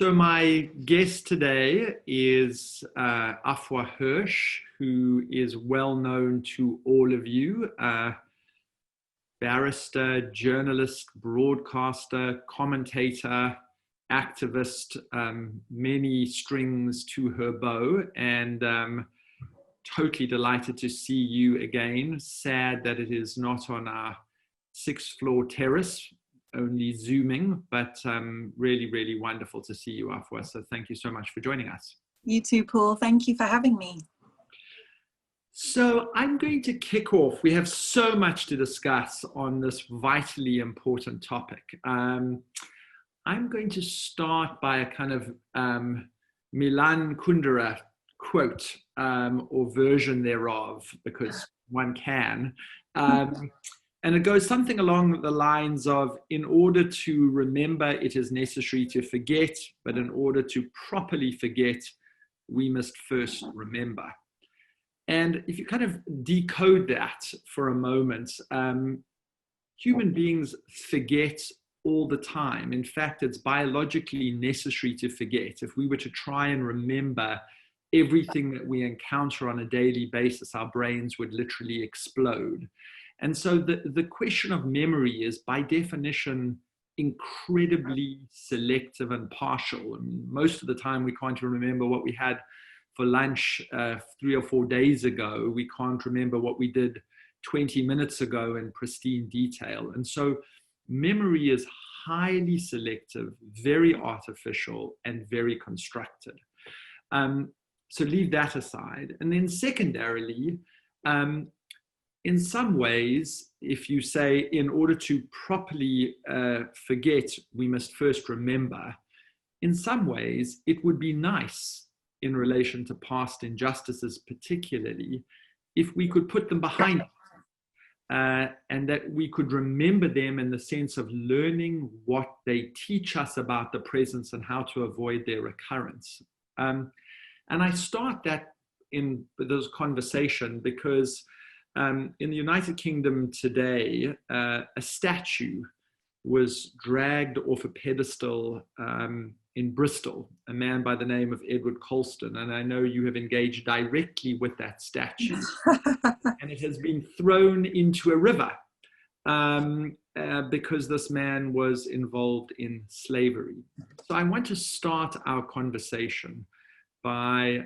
So my guest today is Afua Hirsch, who is well known to all of you, barrister, journalist, broadcaster, commentator, activist, many strings to her bow, and totally delighted to see you again. Sad that it is not on our sixth floor terrace, only Zooming, but really, really wonderful to see you, Afua. So thank you so much for joining us. You too, Paul. Thank you for having me. So I'm going to kick off. We have so much to discuss on this vitally important topic. I'm going to start by a kind of Milan Kundera quote or version thereof, because one can. And it goes something along the lines of, in order to remember, it is necessary to forget, but in order to properly forget, we must first remember. And if you kind of decode that for a moment, human beings forget all the time. In fact, it's biologically necessary to forget. If we were to try and remember everything that we encounter on a daily basis, our brains would literally explode. And so the question of memory is, by definition, incredibly selective and partial. And most of the time, we can't remember what we had for lunch 3 or 4 days ago. We can't remember what we did 20 minutes ago in pristine detail. And so memory is highly selective, very artificial, and very constructed. So leave that aside. And then secondarily, in some ways, if you say, in order to properly forget, we must first remember, in some ways, it would be nice in relation to past injustices, particularly, if we could put them behind us, and that we could remember them in the sense of learning what they teach us about the present and how to avoid their recurrence. And I start that in this conversation because in the United Kingdom today, a statue was dragged off a pedestal in Bristol, a man by the name of Edward Colston. And I know you have engaged directly with that statue. And it has been thrown into a river because this man was involved in slavery. So I want to start our conversation by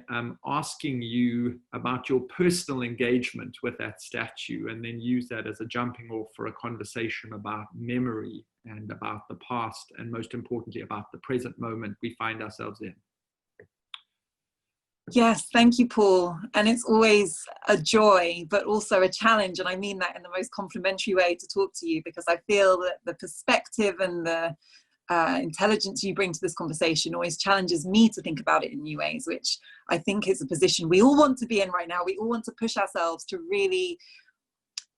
asking you about your personal engagement with that statue, and then use that as a jumping off for a conversation about memory and about the past, and most importantly, about the present moment we find ourselves in. Yes, thank you, Paul. And it's always a joy, but also a challenge. And I mean that in the most complimentary way to talk to you, because I feel that the perspective and the intelligence you bring to this conversation always challenges me to think about it in new ways, which I think is a position we all want to be in right now. We all want to push ourselves to really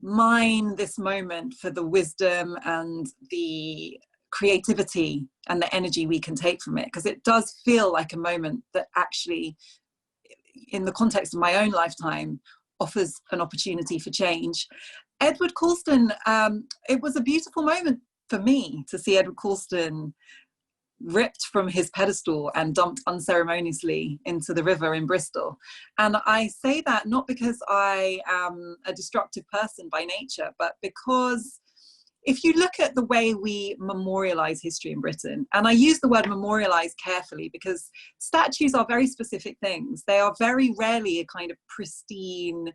mine this moment for the wisdom and the creativity and the energy we can take from it, because it does feel like a moment that actually, in the context of my own lifetime, offers an opportunity for change. Edward Colston, it was a beautiful moment for me to see Edward Colston ripped from his pedestal and dumped unceremoniously into the river in Bristol. And I say that not because I am a destructive person by nature, but because if you look at the way we memorialize history in Britain, and I use the word memorialize carefully because statues are very specific things. They are very rarely a kind of pristine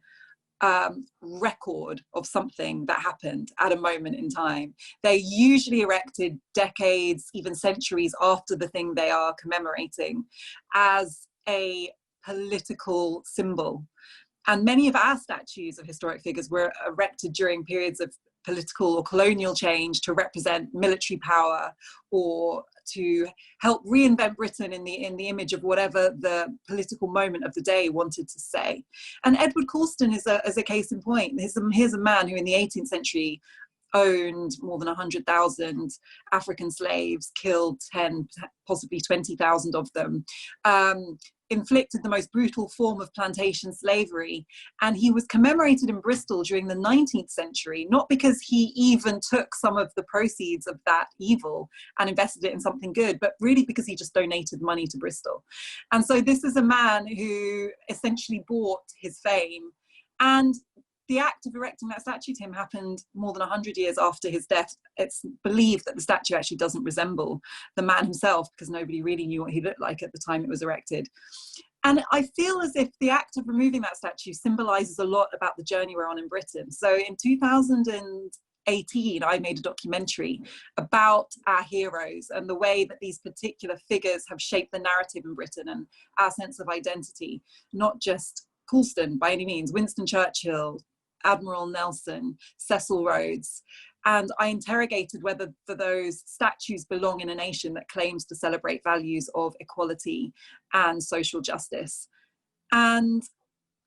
record of something that happened at a moment in time. They're usually erected decades, even centuries after the thing they are commemorating, as a political symbol. And many of our statues of historic figures were erected during periods of political or colonial change to represent military power, or to help reinvent Britain in the image of whatever the political moment of the day wanted to say. And Edward Colston is a case in point. Here's a man who in the 18th century owned more than 100,000 African slaves, killed 10, possibly 20,000 of them, inflicted the most brutal form of plantation slavery. And he was commemorated in Bristol during the 19th century, not because he even took some of the proceeds of that evil and invested it in something good, but really because he just donated money to Bristol. And so this is a man who essentially bought his fame. And the act of erecting that statue to him happened more than 100 years after his death. It's believed that the statue actually doesn't resemble the man himself, because nobody really knew what he looked like at the time it was erected. And I feel as if the act of removing that statue symbolizes a lot about the journey we're on in Britain. So in 2018, I made a documentary about our heroes and the way that these particular figures have shaped the narrative in Britain and our sense of identity, not just Colston by any means, Winston Churchill, Admiral Nelson, Cecil Rhodes. And I interrogated whether those statues belong in a nation that claims to celebrate values of equality and social justice. And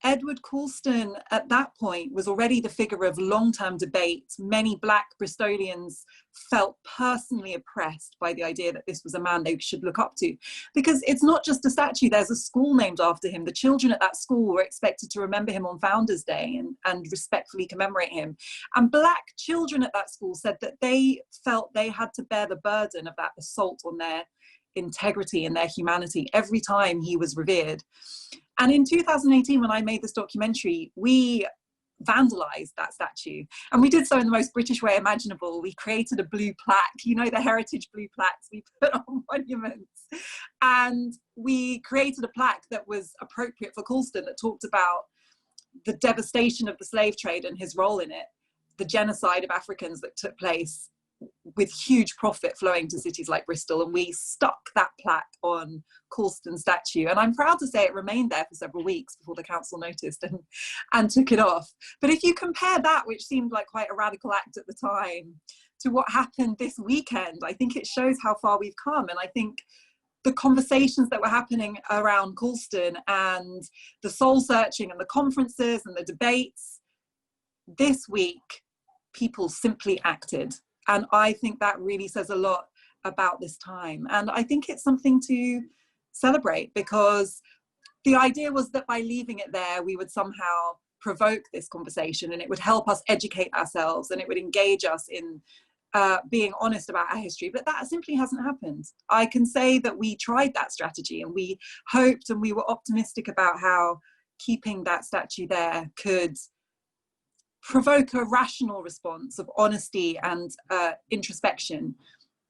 Edward Colston at that point was already the figure of long-term debate. Many Black Bristolians felt personally oppressed by the idea that this was a man they should look up to, because it's not just a statue, there's a school named after him. The children at that school were expected to remember him on Founders Day and respectfully commemorate him. And Black children at that school said that they felt they had to bear the burden of that assault on their integrity and their humanity every time he was revered. And in 2018, when I made this documentary, we vandalized that statue. And we did so in the most British way imaginable. We created a blue plaque, you know, the heritage blue plaques we put on monuments. And we created a plaque that was appropriate for Colston, that talked about the devastation of the slave trade and his role in it, the genocide of Africans that took place, with huge profit flowing to cities like Bristol. And we stuck that plaque on Colston's statue. And I'm proud to say it remained there for several weeks before the council noticed and took it off. But if you compare that, which seemed like quite a radical act at the time, to what happened this weekend, I think it shows how far we've come. And I think the conversations that were happening around Colston and the soul searching and the conferences and the debates, this week, people simply acted. And I think that really says a lot about this time. And I think it's something to celebrate, because the idea was that by leaving it there, we would somehow provoke this conversation and it would help us educate ourselves and it would engage us in being honest about our history. But that simply hasn't happened. I can say that we tried that strategy and we hoped and we were optimistic about how keeping that statue there could provoke a rational response of honesty and introspection.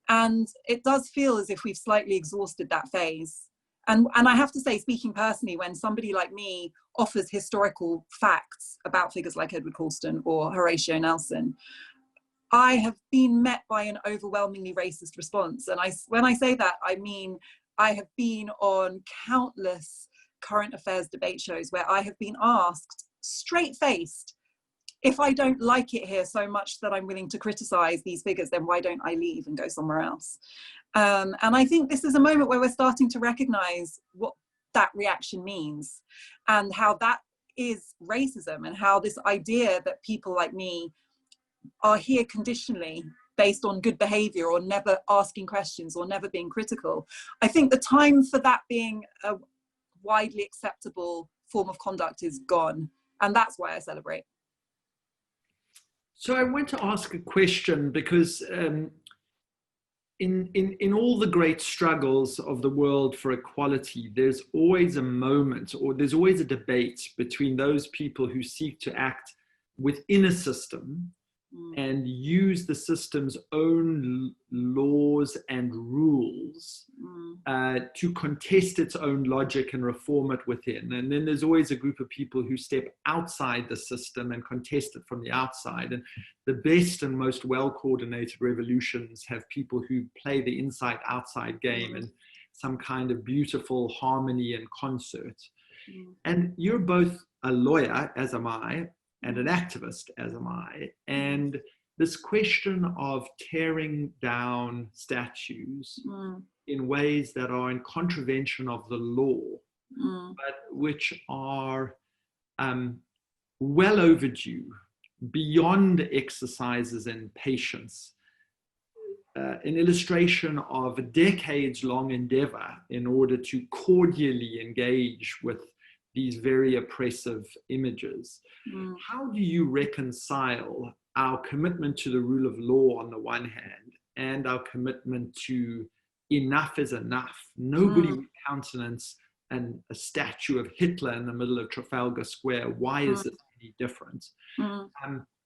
And it does feel as if we've slightly exhausted that phase. And I have to say, speaking personally, when somebody like me offers historical facts about figures like Edward Colston or Horatio Nelson, I have been met by an overwhelmingly racist response. And when I say that, I mean, I have been on countless current affairs debate shows where I have been asked straight-faced, if I don't like it here so much that I'm willing to criticize these figures, then why don't I leave and go somewhere else? And I think this is a moment where we're starting to recognize what that reaction means and how that is racism, and how this idea that people like me are here conditionally based on good behavior or never asking questions or never being critical. I think the time for that being a widely acceptable form of conduct is gone. And that's why I celebrate. So I want to ask a question, because in all the great struggles of the world for equality, there's always a moment, or there's always a debate between those people who seek to act within a system and use the system's own laws and rules to contest its own logic and reform it within. And then there's always a group of people who step outside the system and contest it from the outside. And the best and most well-coordinated revolutions have people who play the inside-outside game in some kind of beautiful harmony and concert. And you're both a lawyer, as am I, and an activist, as am I. And this question of tearing down statues in ways that are in contravention of the law, but which are well overdue, beyond exercises in patience, an illustration of a decades-long endeavor in order to cordially engage with these very oppressive images. How do you reconcile our commitment to the rule of law on the one hand and our commitment to enough is enough? Nobody would countenance a statue of Hitler in the middle of Trafalgar Square. Why is it any different?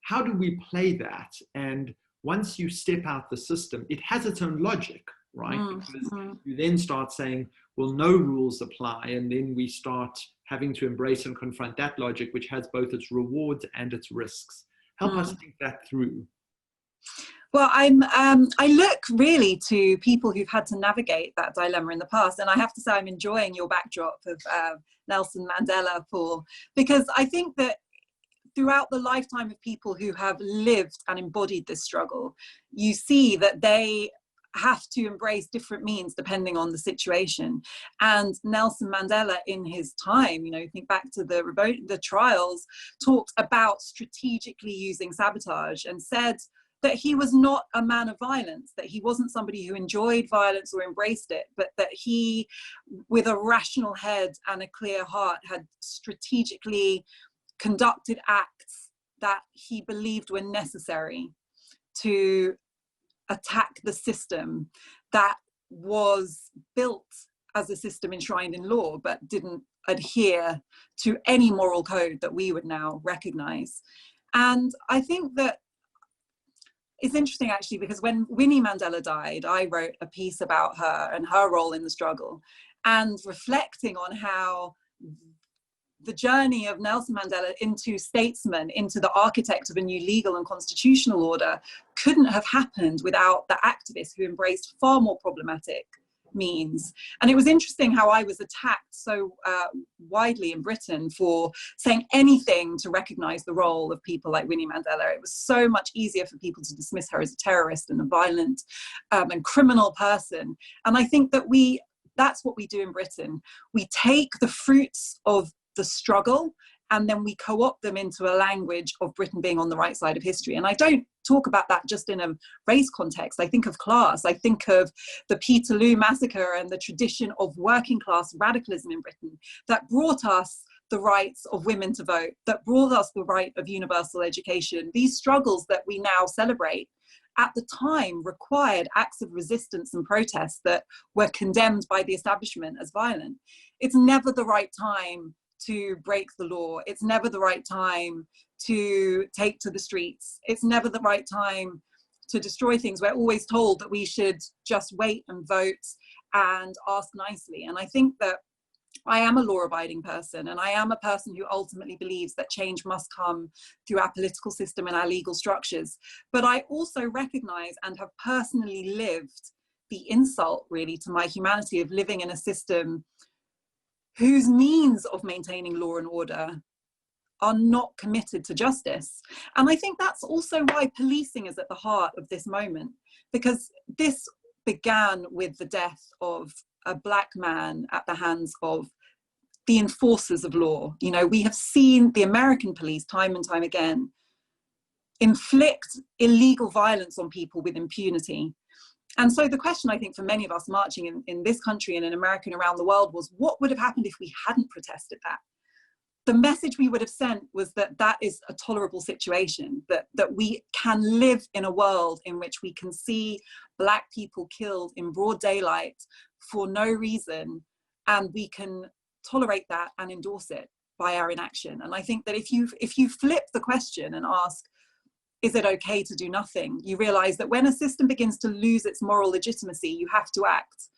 How do we play that? And once you step out the system, it has its own logic, right? Because you then start saying, well, no rules apply. And then we start having to embrace and confront that logic, which has both its rewards and its risks. Help us think that through. Well, I look really to people who've had to navigate that dilemma in the past. And I have to say, I'm enjoying your backdrop of Nelson Mandela, Paul, because I think that throughout the lifetime of people who have lived and embodied this struggle, you see that they have to embrace different means depending on the situation. And Nelson Mandela, in his time, think back to the trials, talked about strategically using sabotage and said that he was not a man of violence, that he wasn't somebody who enjoyed violence or embraced it, but that he, with a rational head and a clear heart, had strategically conducted acts that he believed were necessary to attack the system that was built as a system enshrined in law, but didn't adhere to any moral code that we would now recognize. And I think that it's interesting, actually, because when Winnie Mandela died, I wrote a piece about her and her role in the struggle, and reflecting on how the journey of Nelson Mandela into statesman, into the architect of a new legal and constitutional order, couldn't have happened without the activists who embraced far more problematic means. And it was interesting how I was attacked so widely in Britain for saying anything to recognize the role of people like Winnie Mandela. It was so much easier for people to dismiss her as a terrorist and a violent and criminal person. And I think that that's what we do in Britain. We take the fruits of the struggle and then we co-opt them into a language of Britain being on the right side of history. And I don't talk about that just in a race context. I think of class. I think of the Peterloo massacre and the tradition of working class radicalism in Britain that brought us the rights of women to vote, that brought us the right of universal education. These struggles that we now celebrate at the time required acts of resistance and protest that were condemned by the establishment as violent. It's never the right time to break the law. It's never the right time to take to the streets. It's never the right time to destroy things. We're always told that we should just wait and vote and ask nicely. And I think that I am a law-abiding person, and I am a person who ultimately believes that change must come through our political system and our legal structures. But I also recognize and have personally lived the insult, really, to my humanity of living in a system whose means of maintaining law and order are not committed to justice. And I think that's also why policing is at the heart of this moment, because this began with the death of a Black man at the hands of the enforcers of law. We have seen the American police time and time again inflict illegal violence on people with impunity. And so the question, I think, for many of us marching in this country and in America and around the world was, what would have happened if we hadn't protested that? The message we would have sent was that that is a tolerable situation, that we can live in a world in which we can see Black people killed in broad daylight for no reason, and we can tolerate that and endorse it by our inaction. And I think that if you flip the question and ask, is it okay to do nothing? You realize that when a system begins to lose its moral legitimacy, you have to act.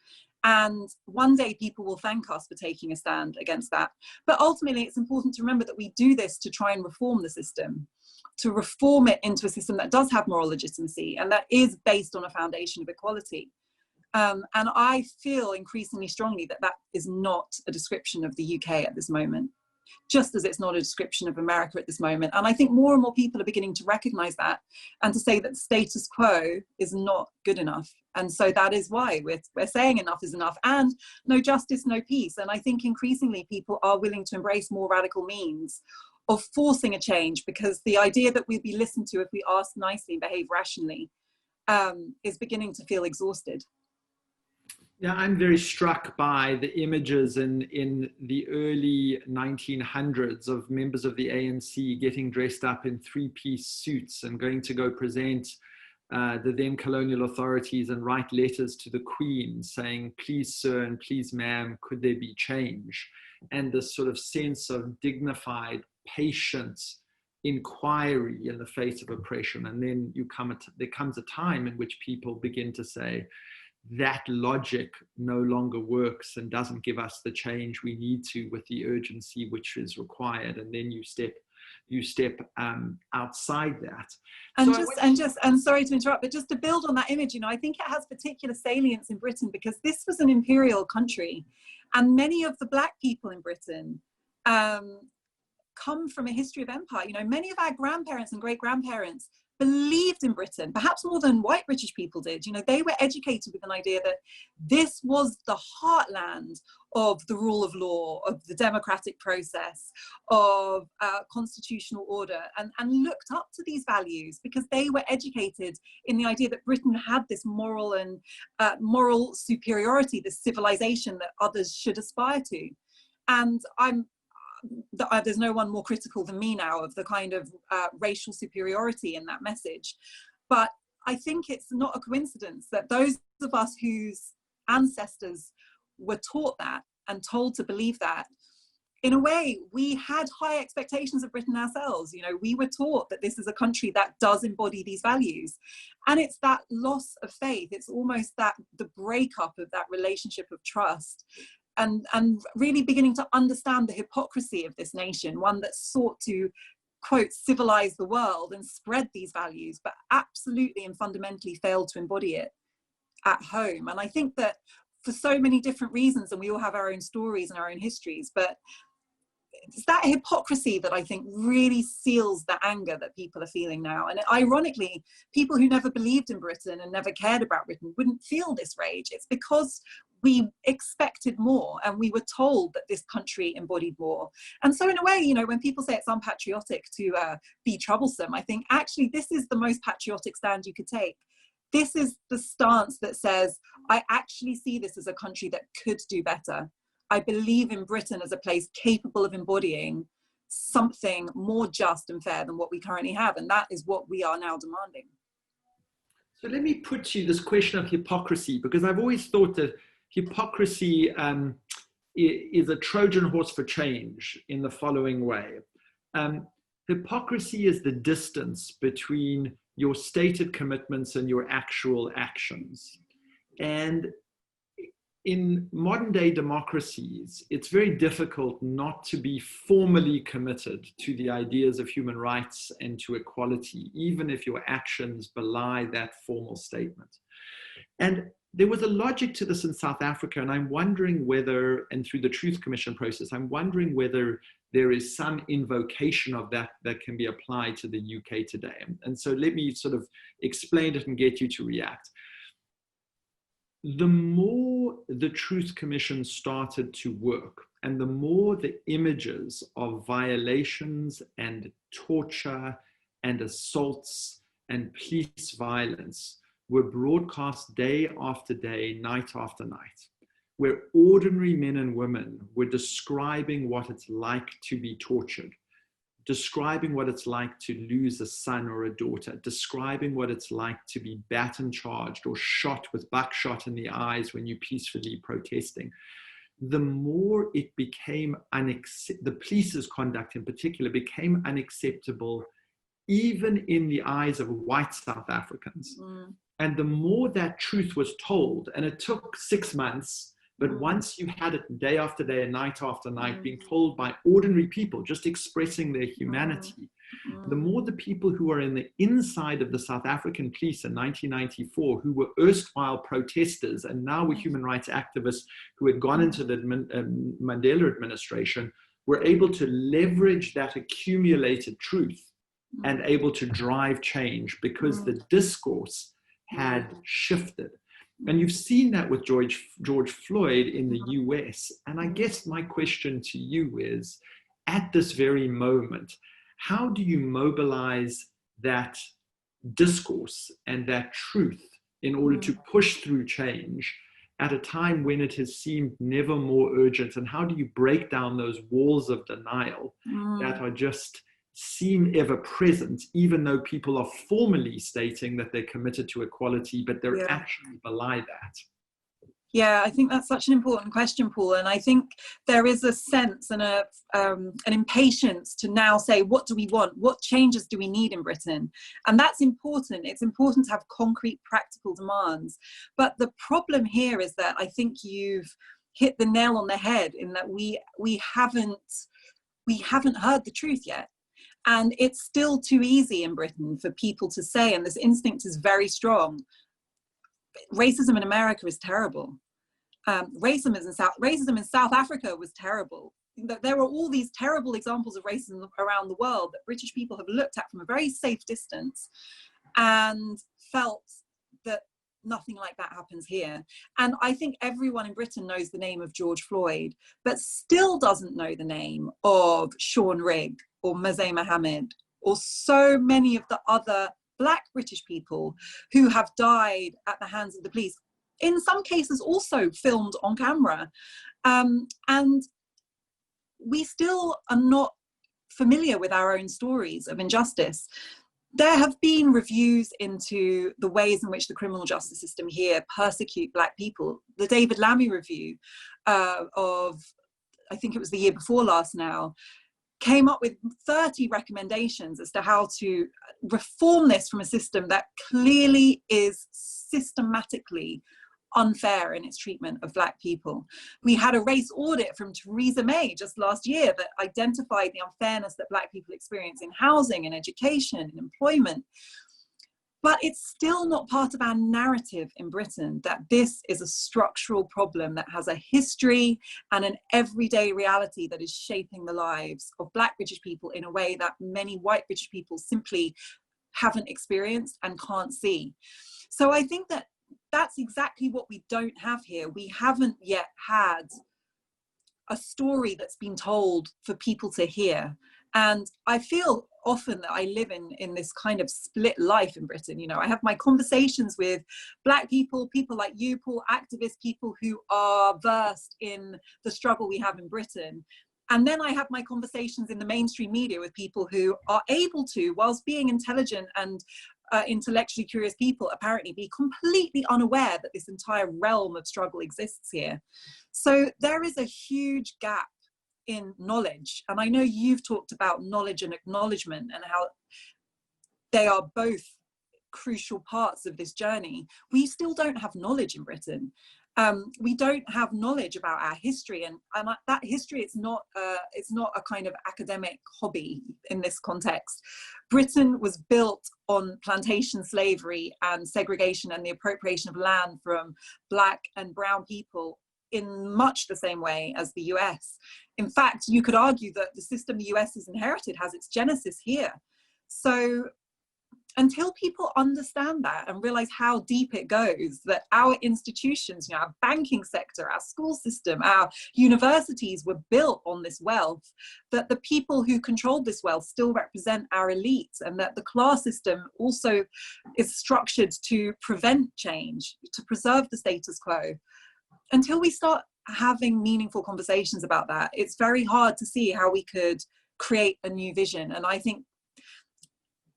And one day people will thank us for taking a stand against that. But ultimately, it's important to remember that we do this to try and reform the system, to reform it into a system that does have moral legitimacy and that is based on a foundation of equality. And I feel increasingly strongly that that is not a description of the UK at this moment, just as it's not a description of America at this moment. And I think more and more people are beginning to recognize that and to say that status quo is not good enough. And so that is why we're saying enough is enough, and no justice, no peace. And I think increasingly people are willing to embrace more radical means of forcing a change, because the idea that we'll be listened to if we ask nicely and behave rationally is beginning to feel exhausted. Yeah, I'm very struck by the images in the early 1900s of members of the ANC getting dressed up in three-piece suits and going to go present the then colonial authorities and write letters to the Queen saying, please, sir, and please, ma'am, could there be change? And this sort of sense of dignified, patient inquiry in the face of oppression. And then there comes a time in which people begin to say, that logic no longer works and doesn't give us the change we need to with the urgency which is required. And then you step outside that. And sorry to interrupt, but just to build on that image, I think it has particular salience in Britain because this was an imperial country, and many of the Black people in Britain come from a history of empire. Many of our grandparents and great-grandparents believed in Britain, perhaps more than white British people did. They were educated with an idea that this was the heartland of the rule of law, of the democratic process, of constitutional order, and looked up to these values because they were educated in the idea that Britain had this moral and moral superiority, this civilization that others should aspire to. And there's no one more critical than me now of the kind of racial superiority in that message. But I think it's not a coincidence that those of us whose ancestors were taught that and told to believe that, in a way, we had high expectations of Britain ourselves. We were taught that this is a country that does embody these values. And it's that loss of faith. It's almost the breakup of that relationship of trust. And really beginning to understand the hypocrisy of this nation, one that sought to, quote, civilize the world and spread these values, but absolutely and fundamentally failed to embody it at home. And I think that for so many different reasons, and we all have our own stories and our own histories, but it's that hypocrisy that I think really seals the anger that people are feeling now. And ironically, people who never believed in Britain and never cared about Britain wouldn't feel this rage. It's because we expected more and we were told that this country embodied more. And so in a way, when people say it's unpatriotic to be troublesome, I think actually this is the most patriotic stand you could take. This is the stance that says, I actually see this as a country that could do better. I believe in Britain as a place capable of embodying something more just and fair than what we currently have. And that is what we are now demanding. So let me put to you this question of hypocrisy, because I've always thought that hypocrisy is a Trojan horse for change in the following way. Hypocrisy is the distance between your stated commitments and your actual actions. And in modern day democracies, it's very difficult not to be formally committed to the ideas of human rights and to equality, even if your actions belie that formal statement. And there was a logic to this in South Africa, and I'm wondering whether, and through the Truth Commission process, I'm wondering whether there is some invocation of that that can be applied to the UK today. And so let me sort of explain it and get you to react. The more the Truth Commission started to work, and the more the images of violations and torture and assaults and police violence were broadcast day after day, night after night, where ordinary men and women were describing what it's like to be tortured, describing what it's like to lose a son or a daughter, describing what it's like to be baton charged or shot with buckshot in the eyes when you're peacefully protesting. The more it became the police's conduct in particular became unacceptable, even in the eyes of white South Africans. And the more that truth was told, and it took 6 months, but once you had it day after day and night after night being told by ordinary people, just expressing their humanity, the more the people who were in the inside of the South African police in 1994, who were erstwhile protesters and now were human rights activists who had gone into the Mandela administration, were able to leverage that accumulated truth and able to drive change because the discourse had shifted. And you've seen that with George Floyd in the US. And I guess my question to you is, at this very moment, how do you mobilize that discourse and that truth in order to push through change at a time when it has seemed never more urgent? And how do you break down those walls of denial that are just seem ever present, even though people are formally stating that they're committed to equality, but they're actually belie that? Yeah, I think that's such an important question, Paul. And I think there is a sense and an impatience to now say, what do we want? What changes do we need in Britain? And that's important. It's important to have concrete, practical demands. But the problem here is that I think you've hit the nail on the head in that we haven't heard the truth yet. And it's still too easy in Britain for people to say, and this instinct is very strong, racism in America is terrible. Racism in South Africa was terrible. There are all these terrible examples of racism around the world that British people have looked at from a very safe distance and felt that nothing like that happens here. And I think everyone in Britain knows the name of George Floyd, but still doesn't know the name of Sean Rigg or Mazay Mohammed or so many of the other Black British people who have died at the hands of the police, in some cases also filmed on camera. And we still are not familiar with our own stories of injustice. There have been reviews into the ways in which the criminal justice system here persecute Black people. The David Lammy review of, I think it was the year before last now, came up with 30 recommendations as to how to reform this from a system that clearly is systematically unfair in its treatment of Black people. We had a race audit from Theresa May just last year that identified the unfairness that Black people experience in housing, in education, in employment. But it's still not part of our narrative in Britain that this is a structural problem that has a history and an everyday reality that is shaping the lives of Black British people in a way that many white British people simply haven't experienced and can't see. So I think that that's exactly what we don't have here. We haven't yet had a story that's been told for people to hear. And I feel often that I live in this kind of split life in Britain. You know, I have my conversations with Black people, people like you, Paul, activist people who are versed in the struggle we have in Britain. And then I have my conversations in the mainstream media with people who are able to, whilst being intelligent and intellectually curious people, apparently be completely unaware that this entire realm of struggle exists here. So there is a huge gap in knowledge. And I know you've talked about knowledge and acknowledgement and how they are both crucial parts of this journey. We still don't have knowledge in Britain. We don't have knowledge about our history, and that history it's not a kind of academic hobby in this context. Britain was built on plantation slavery and segregation and the appropriation of land from Black and brown people in much the same way as the US. In fact, you could argue that the system the US has inherited has its genesis here. So until people understand that and realize how deep it goes, that our institutions, you know, our banking sector, our school system, our universities were built on this wealth, that the people who controlled this wealth still represent our elites, and that the class system also is structured to prevent change, to preserve the status quo. Until we start having meaningful conversations about that, it's very hard to see how we could create a new vision. And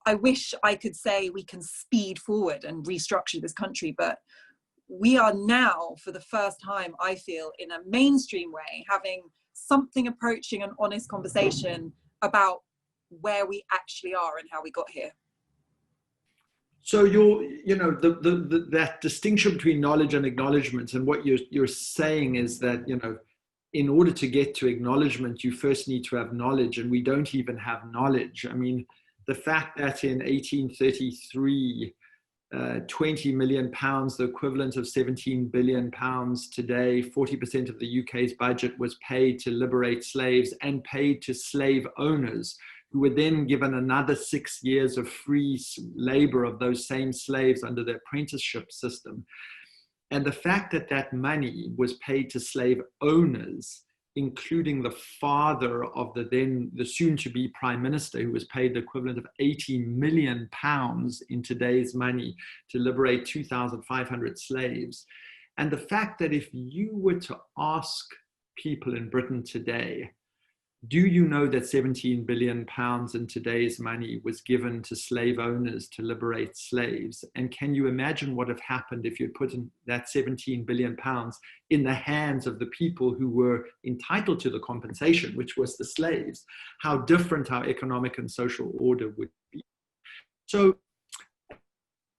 I wish I could say we can speed forward and restructure this country, but we are now, for the first time, I feel, in a mainstream way, having something approaching an honest conversation about where we actually are and how we got here. So that distinction between knowledge and acknowledgement, and what you're saying is that, you know, in order to get to acknowledgement, you first need to have knowledge, and we don't even have knowledge. I mean, the fact that in 1833, 20 million pounds, the equivalent of 17 billion pounds today, 40% of the UK's budget was paid to liberate slaves and paid to slave owners, who were then given another 6 years of free labor of those same slaves under the apprenticeship system. And the fact that that money was paid to slave owners including the father of the soon-to-be prime minister, who was paid the equivalent of 80 million pounds in today's money to liberate 2,500 slaves. And the fact that if you were to ask people in Britain today, do you know that 17 billion pounds in today's money was given to slave owners to liberate slaves? And can you imagine what have happened if you put in that 17 billion pounds in the hands of the people who were entitled to the compensation, which was the slaves? How different our economic and social order would be. So I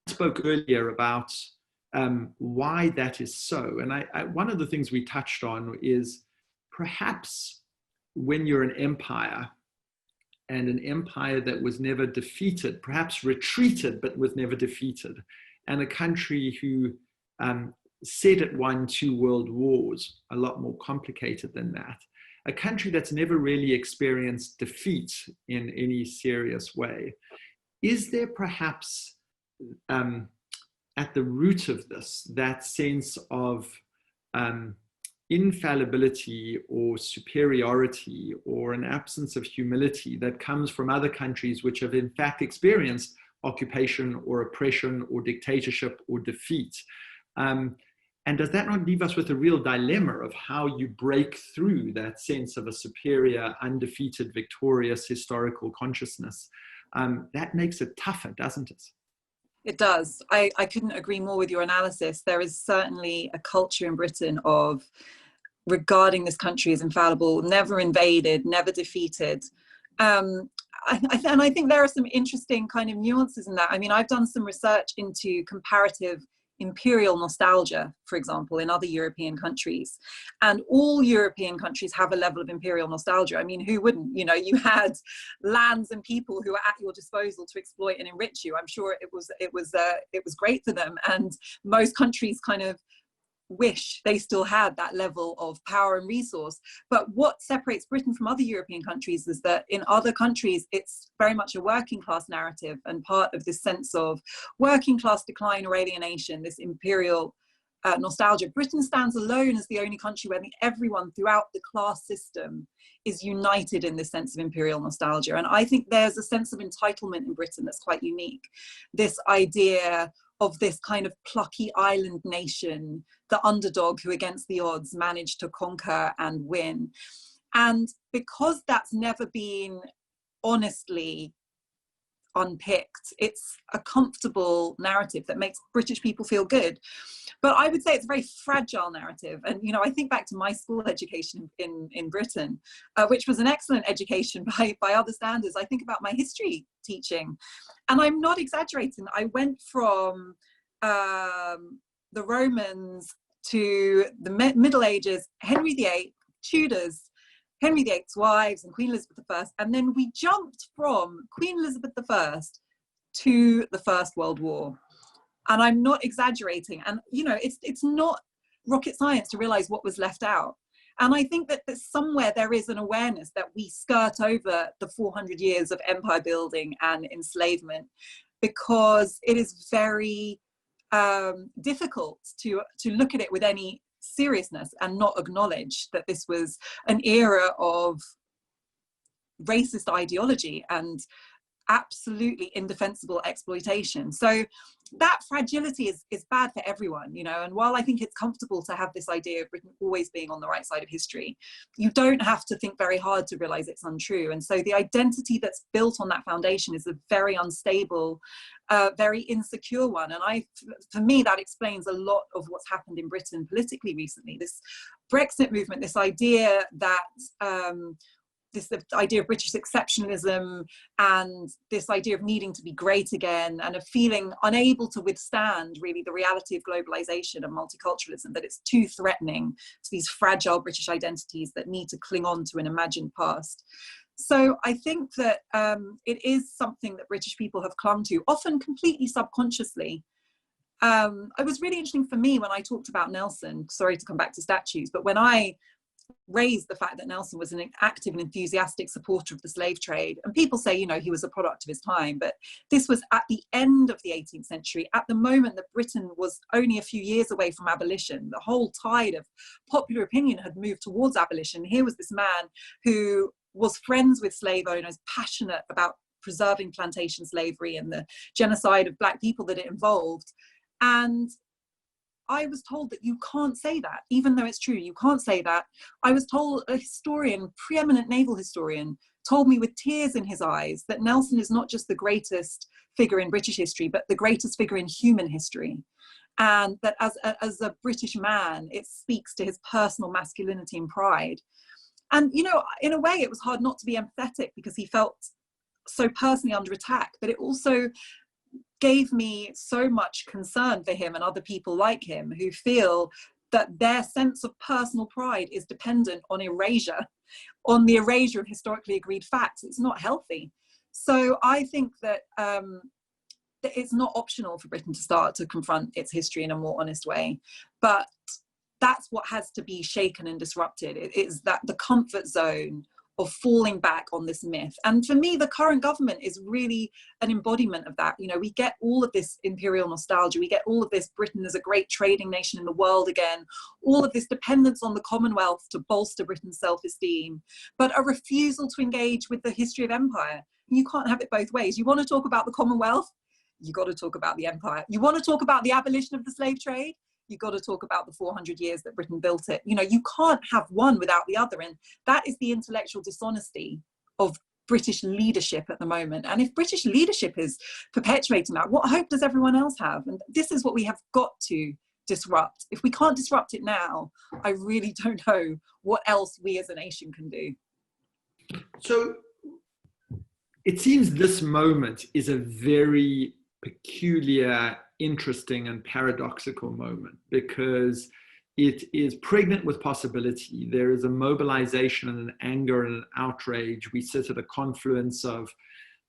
spoke earlier about why that is so. And one of the things we touched on is perhaps when you're an empire, and an empire that was never defeated, perhaps retreated, but was never defeated, and a country who said it won 2 world wars, a lot more complicated than that, a country that's never really experienced defeat in any serious way. Is there perhaps at the root of this, that sense of infallibility or superiority or an absence of humility that comes from other countries which have in fact experienced occupation or oppression or dictatorship or defeat? And does that not leave us with a real dilemma of how you break through that sense of a superior, undefeated, victorious historical consciousness? That makes it tougher, doesn't it? It does. I couldn't agree more with your analysis. There is certainly a culture in Britain of regarding this country as infallible, never invaded, never defeated. And I think there are some interesting kind of nuances in that. I mean, I've done some research into comparative imperial nostalgia, for example, in other European countries. And all European countries have a level of imperial nostalgia. I mean, who wouldn't? You know, you had lands and people who were at your disposal to exploit and enrich you. I'm sure it was great for them. And most countries kind of wish they still had that level of power and resource. But what separates Britain from other European countries is that in other countries, it's very much a working class narrative, and part of this sense of working class decline or alienation, this imperial nostalgia. Britain stands alone as the only country where everyone throughout the class system is united in this sense of imperial nostalgia. And I think there's a sense of entitlement in Britain that's quite unique. This idea of this kind of plucky island nation, the underdog who against the odds managed to conquer and win. And because that's never been honestly unpicked, it's a comfortable narrative that makes British people feel good. But I would say it's a very fragile narrative. And, you know, I think back to my school education in Britain, which was an excellent education by other standards. I think about my history teaching, and I'm not exaggerating. I went from the Romans to the Middle Ages, Henry VIII, Tudors, Henry VIII's wives, and Queen Elizabeth I. And then we jumped from Queen Elizabeth I to the First World War. And I'm not exaggerating. And, you know, it's not rocket science to realize what was left out. And I think that somewhere there is an awareness that we skirt over the 400 years of empire building and enslavement, because it is very difficult to look at it with any seriousness and not acknowledge that this was an era of racist ideology and absolutely indefensible exploitation. So that fragility is bad for everyone, you know. And while I think it's comfortable to have this idea of Britain always being on the right side of history, you don't have to think very hard to realize it's untrue. And so the identity that's built on that foundation is a very unstable, very insecure one. And for me, that explains a lot of what's happened in Britain politically recently. This Brexit movement, this idea that this idea of British exceptionalism and this idea of needing to be great again, and of feeling unable to withstand really the reality of globalization and multiculturalism, that it's too threatening to these fragile British identities that need to cling on to an imagined past. So I think that it is something that British people have clung to, often completely subconsciously. It was really interesting for me when I talked about Nelson, sorry to come back to statues, but when I raised the fact that Nelson was an active and enthusiastic supporter of the slave trade. And people say, you know, he was a product of his time, but this was at the end of the 18th century, at the moment that Britain was only a few years away from abolition. The whole tide of popular opinion had moved towards abolition. Here was this man who was friends with slave owners, passionate about preserving plantation slavery and the genocide of Black people that it involved. And I was told that you can't say that, even though it's true, you can't say that. I was told, a historian, preeminent naval historian, told me with tears in his eyes that Nelson is not just the greatest figure in British history, but the greatest figure in human history. And that as a British man, it speaks to his personal masculinity and pride. And, you know, in a way, it was hard not to be empathetic because he felt so personally under attack, but it also gave me so much concern for him and other people like him who feel that their sense of personal pride is dependent on erasure, on the erasure of historically agreed facts. It's not healthy. So I think that it's not optional for Britain to start to confront its history in a more honest way, but that's what has to be shaken and disrupted. It is that the comfort zone of falling back on this myth. And for me, the current government is really an embodiment of that. You know, we get all of this imperial nostalgia, we get all of this Britain as a great trading nation in the world again, all of this dependence on the Commonwealth to bolster Britain's self-esteem, but a refusal to engage with the history of empire. You can't have it both ways. You want to talk about the Commonwealth, you got to talk about the empire. You want to talk about the abolition of the slave trade, you've got to talk about the 400 years that Britain built it. You know, you can't have one without the other. And that is the intellectual dishonesty of British leadership at the moment. And if British leadership is perpetuating that, what hope does everyone else have? And this is what we have got to disrupt. If we can't disrupt it now, I really don't know what else we as a nation can do. So it seems this moment is a very peculiar, interesting and paradoxical moment because it is pregnant with possibility. There is a mobilization and an anger and an outrage. We sit at a confluence of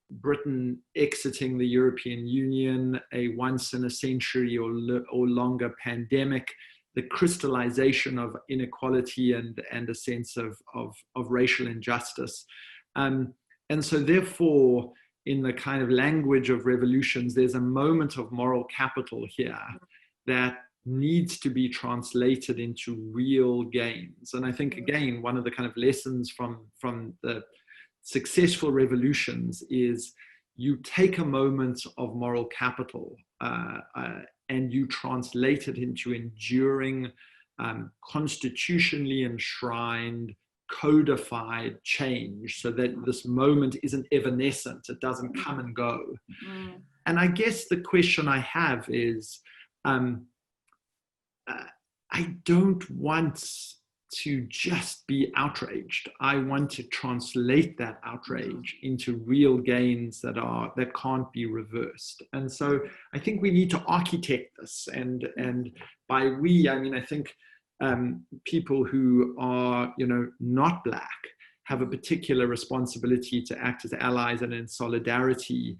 Britain exiting the European Union, a once in a century or longer pandemic, the crystallization of inequality and a sense of racial injustice. And so therefore, in the kind of language of revolutions, there's a moment of moral capital here that needs to be translated into real gains. And I think, again, one of the kind of lessons from the successful revolutions is you take a moment of moral capital and you translate it into enduring, constitutionally enshrined, codified change so that this moment isn't evanescent, it doesn't come and go. And I guess the question I have is, I don't want to just be outraged. I want to translate that outrage into real gains that can't be reversed. And so I think we need to architect this. And by we, I mean, I think people who are, you know, not Black have a particular responsibility to act as allies and in solidarity,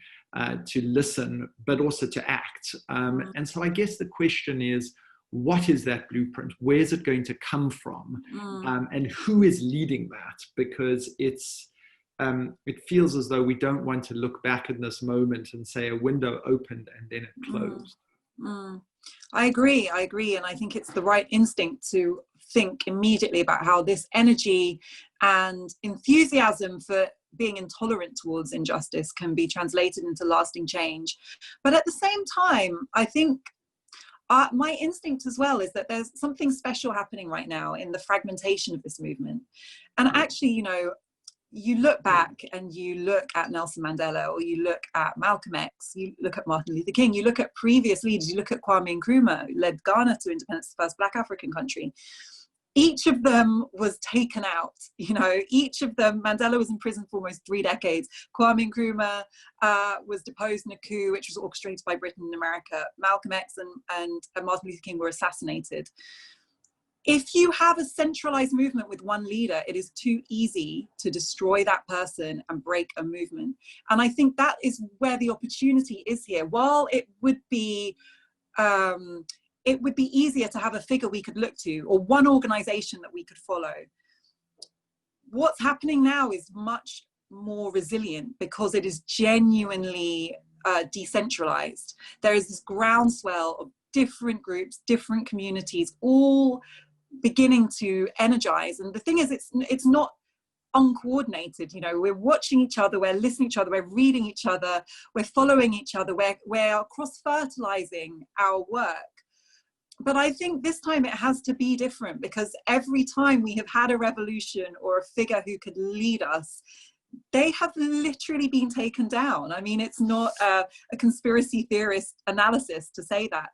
to listen, but also to act. And so I guess the question is, what is that blueprint? Where's it going to come from? And who is leading that? Because it feels as though we don't want to look back in this moment and say a window opened and then it closed. I agree. And I think it's the right instinct to think immediately about how this energy and enthusiasm for being intolerant towards injustice can be translated into lasting change. But at the same time, I think my instinct as well is that there's something special happening right now in the fragmentation of this movement. And actually, you know, you look back and you look at Nelson Mandela, or you look at Malcolm X, you look at Martin Luther King, you look at previous leaders, you look at Kwame Nkrumah, who led Ghana to independence, the first Black African country. Each of them was taken out, you know, each of them, Mandela was in prison for almost 3 decades. Kwame Nkrumah was deposed in a coup, which was orchestrated by Britain and America. Malcolm X and Martin Luther King were assassinated. If you have a centralized movement with one leader, it is too easy to destroy that person and break a movement. And I think that is where the opportunity is here. While it would be easier to have a figure we could look to or one organization that we could follow, what's happening now is much more resilient because it is genuinely decentralized. There is this groundswell of different groups, different communities, all beginning to energize. And the thing is, it's not uncoordinated. You know, we're watching each other, we're listening to each other, we're reading each other, we're following each other, we're cross-fertilizing our work. But I think this time it has to be different, because every time we have had a revolution or a figure who could lead us, they have literally been taken down. I mean, it's not a conspiracy theorist analysis to say that.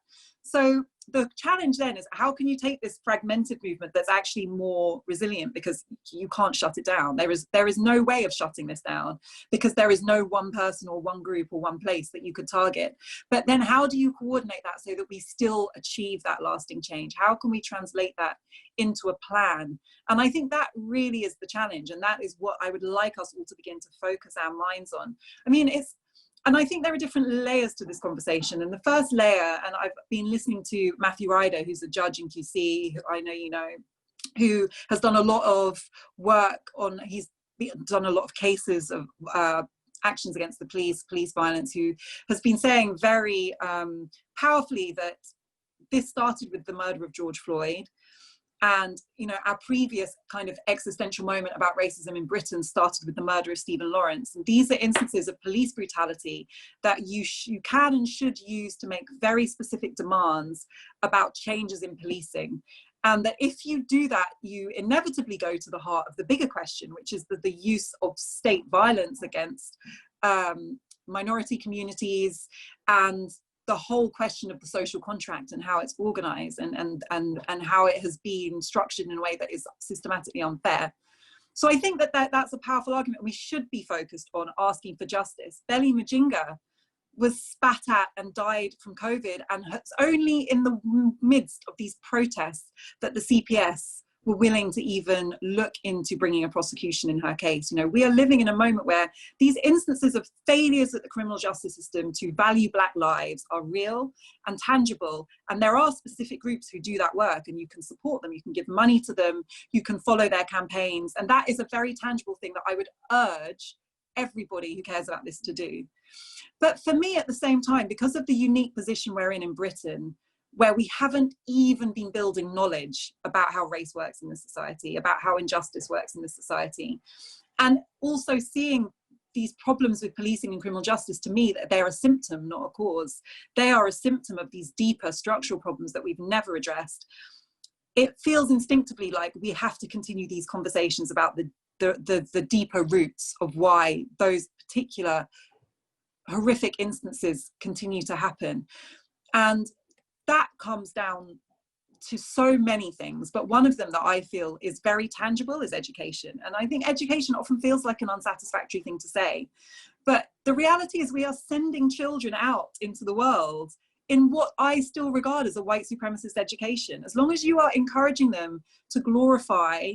So the challenge then is, how can you take this fragmented movement that's actually more resilient, because you can't shut it down. There is no way of shutting this down, because there is no one person or one group or one place that you could target. But then how do you coordinate that so that we still achieve that lasting change? How can we translate that into a plan? And I think that really is the challenge, and that is what I would like us all to begin to focus our minds on. I mean, and I think there are different layers to this conversation. And the first layer, and I've been listening to Matthew Ryder, who's a judge in QC, who I know you know, who has done a lot of work on, he's done a lot of cases of actions against the police violence, who has been saying very powerfully that this started with the murder of George Floyd. And, you know, our previous kind of existential moment about racism in Britain started with the murder of Stephen Lawrence. And these are instances of police brutality that you can and should use to make very specific demands about changes in policing. And that if you do that, you inevitably go to the heart of the bigger question, which is the use of state violence against minority communities, and the whole question of the social contract and how it's organized and how it has been structured in a way that is systematically unfair. So I think that's a powerful argument. We should be focused on asking for justice. Belly Mujinga was spat at and died from COVID, and it's only in the midst of these protests that the CPS were willing to even look into bringing a prosecution in her case. You know, we are living in a moment where these instances of failures at the criminal justice system to value Black lives are real and tangible. And there are specific groups who do that work, and you can support them, you can give money to them, you can follow their campaigns. And that is a very tangible thing that I would urge everybody who cares about this to do. But for me, at the same time, because of the unique position we're in Britain, where we haven't even been building knowledge about how race works in this society, about how injustice works in this society, and also seeing these problems with policing and criminal justice, to me, that they're a symptom, not a cause. They are a symptom of these deeper structural problems that we've never addressed. It feels instinctively like we have to continue these conversations about the deeper roots of why those particular horrific instances continue to happen. And that comes down to so many things, but one of them that I feel is very tangible is education. And I think education often feels like an unsatisfactory thing to say, but the reality is we are sending children out into the world in what I still regard as a white supremacist education. As long as you are encouraging them to glorify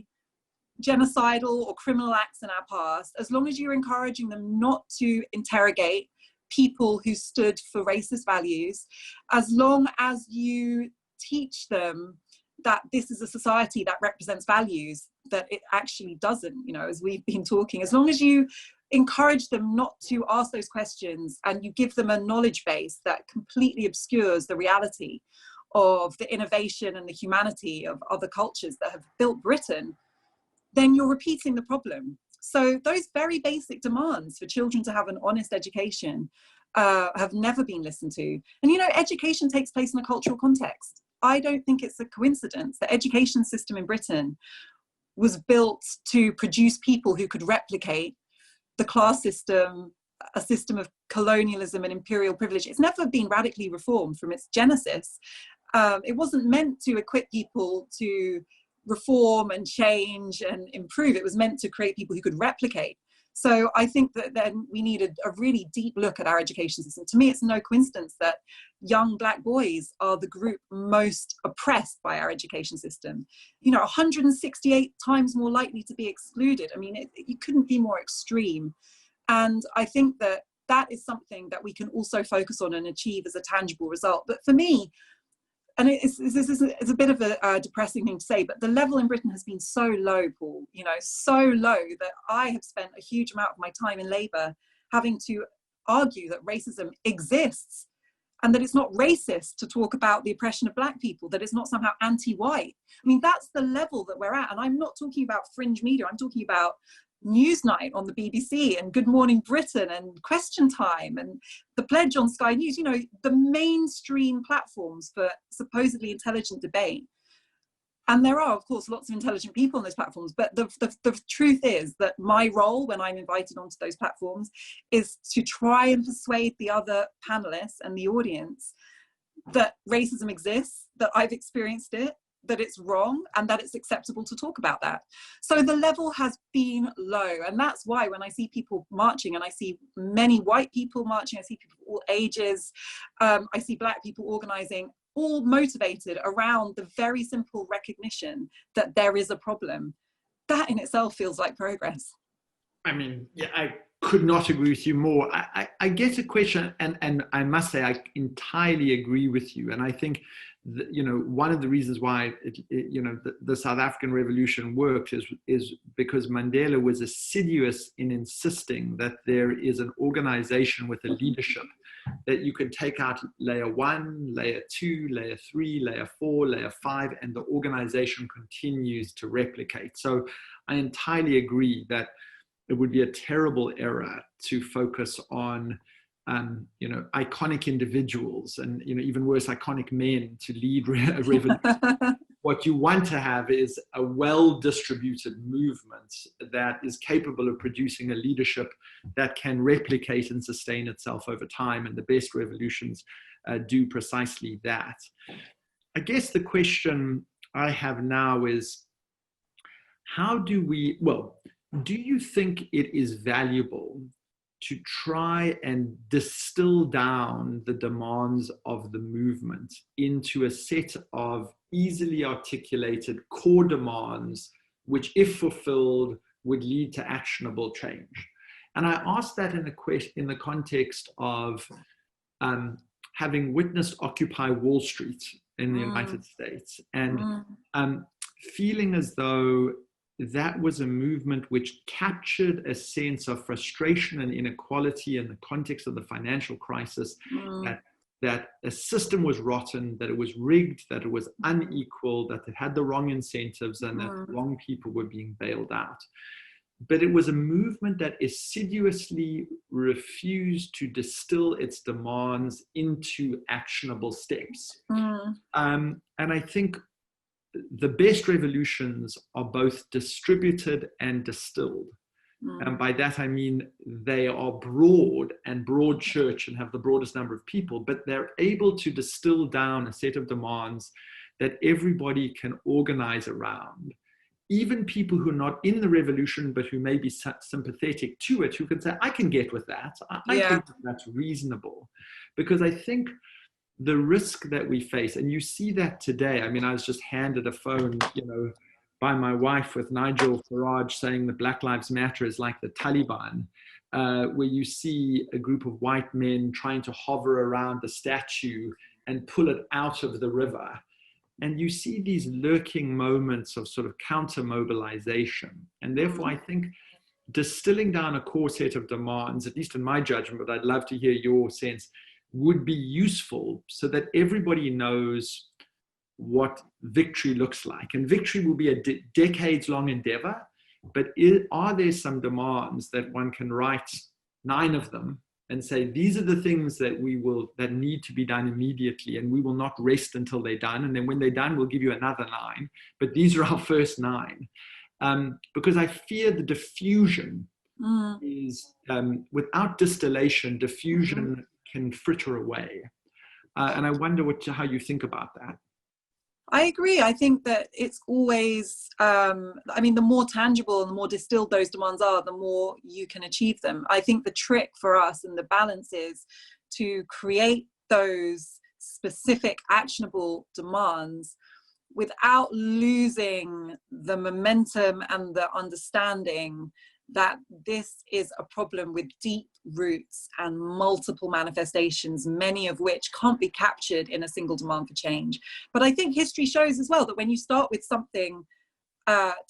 genocidal or criminal acts in our past, as long as you're encouraging them not to interrogate people who stood for racist values, as long as you teach them that this is a society that represents values that it actually doesn't, you know, as we've been talking, as long as you encourage them not to ask those questions and you give them a knowledge base that completely obscures the reality of the innovation and the humanity of other cultures that have built Britain, then you're repeating the problem. So those very basic demands for children to have an honest education have never been listened to. And you know, education takes place in a cultural context. I don't think it's a coincidence. The education system in Britain was built to produce people who could replicate the class system, a system of colonialism and imperial privilege. It's never been radically reformed from its genesis. It wasn't meant to equip people to reform and change and improve. It was meant to create people who could replicate. So I think that then we needed a really deep look at our education system. To me, it's no coincidence that young Black boys are the group most oppressed by our education system. You know, 168 times more likely to be excluded. I mean, you couldn't be more extreme. And I think that that is something that we can also focus on and achieve as a tangible result. But for me, and it's a bit of a depressing thing to say, but the level in Britain has been so low, Paul, you know, so low that I have spent a huge amount of my time in Labour having to argue that racism exists and that it's not racist to talk about the oppression of Black people, that it's not somehow anti-white. I mean, that's the level that we're at. And I'm not talking about fringe media, I'm talking about Newsnight on the BBC and Good Morning Britain and Question Time and The Pledge on Sky News, you know, the mainstream platforms for supposedly intelligent debate. And there are, of course, lots of intelligent people on those platforms, but the truth is that my role when I'm invited onto those platforms is to try and persuade the other panelists and the audience that racism exists, that I've experienced it, that it's wrong, and that it's acceptable to talk about that. So the level has been low, and that's why when I see people marching, and I see many white people marching, I see people of all ages, I see Black people organising, all motivated around the very simple recognition that there is a problem. That in itself feels like progress. I mean, yeah, I could not agree with you more. I get a question, and I must say I entirely agree with you. And I think, you know, one of the reasons why you know, the South African Revolution worked is because Mandela was assiduous in insisting that there is an organization with a leadership that you can take out layer 1, layer 2, layer 3, layer 4, layer 5, and the organization continues to replicate. So I entirely agree that it would be a terrible error to focus on you know, iconic individuals and, you know, even worse, iconic men to lead a revolution. What you want to have is a well-distributed movement that is capable of producing a leadership that can replicate and sustain itself over time. And the best revolutions do precisely that. I guess the question I have now is, how do we, well, do you think it is valuable to try and distill down the demands of the movement into a set of easily articulated core demands, which, if fulfilled, would lead to actionable change? And I ask that in the context of having witnessed Occupy Wall Street in the United States, and feeling as though that was a movement which captured a sense of frustration and inequality in the context of the financial crisis, that a system was rotten, that it was rigged, that it was unequal, that it had the wrong incentives, and that wrong people were being bailed out. But it was a movement that assiduously refused to distill its demands into actionable steps. And I think the best revolutions are both distributed and distilled. And by that I mean they are broad and broad church and have the broadest number of people, but they're able to distill down a set of demands that everybody can organize around. Even people who are not in the revolution, but who may be sympathetic to it, who can say, I can get with that. I think that's reasonable. Because I think the risk that we face, and you see that today. I mean, I was just handed a phone, you know, by my wife with Nigel Farage saying that Black Lives Matter is like the Taliban, where you see a group of white men trying to hover around the statue and pull it out of the river. And you see these lurking moments of sort of counter mobilization. And therefore, I think distilling down a core set of demands, at least in my judgment, but I'd love to hear your sense, would be useful so that everybody knows what victory looks like. And victory will be a decades-long endeavor, but are there some demands that one can write 9 of them and say, these are the things that that need to be done immediately, and we will not rest until they're done. And then when they're done, we'll give you another 9, but these are our first 9. Because I fear the diffusion is, without distillation, diffusion can fritter away. And I wonder how you think about that. I agree. I think that it's always, I mean, the more tangible and the more distilled those demands are, the more you can achieve them. I think the trick for us and the balance is to create those specific actionable demands without losing the momentum and the understanding that this is a problem with deep roots and multiple manifestations, many of which can't be captured in a single demand for change. But I think history shows as well that when you start with something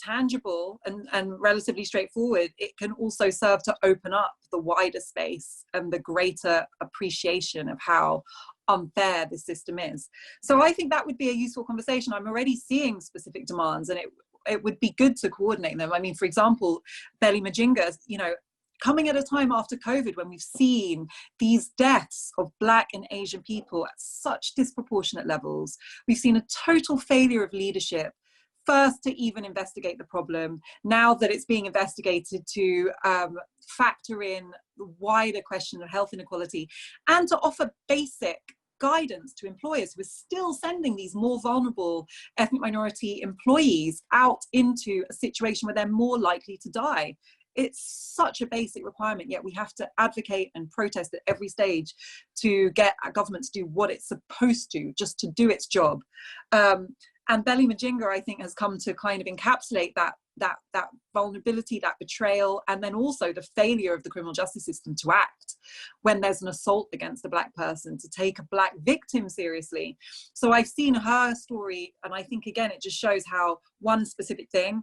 tangible and relatively straightforward, it can also serve to open up the wider space and the greater appreciation of how unfair this system is. So I think that would be a useful conversation. I'm already seeing specific demands, and it would be good to coordinate them. I mean, for example, Belly Majinga, you know, coming at a time after COVID when we've seen these deaths of Black and Asian people at such disproportionate levels, we've seen a total failure of leadership, first to even investigate the problem, now that it's being investigated to factor in the wider question of health inequality, and to offer basic guidance to employers who are still sending these more vulnerable ethnic minority employees out into a situation where they're more likely to die. It's such a basic requirement, yet we have to advocate and protest at every stage to get our government to do what it's supposed to, just to do its job. And Belly Majinga, I think, has come to kind of encapsulate that vulnerability, that betrayal, and then also the failure of the criminal justice system to act when there's an assault against a Black person, to take a Black victim seriously. So I've seen her story, and I think, again, it just shows how one specific thing,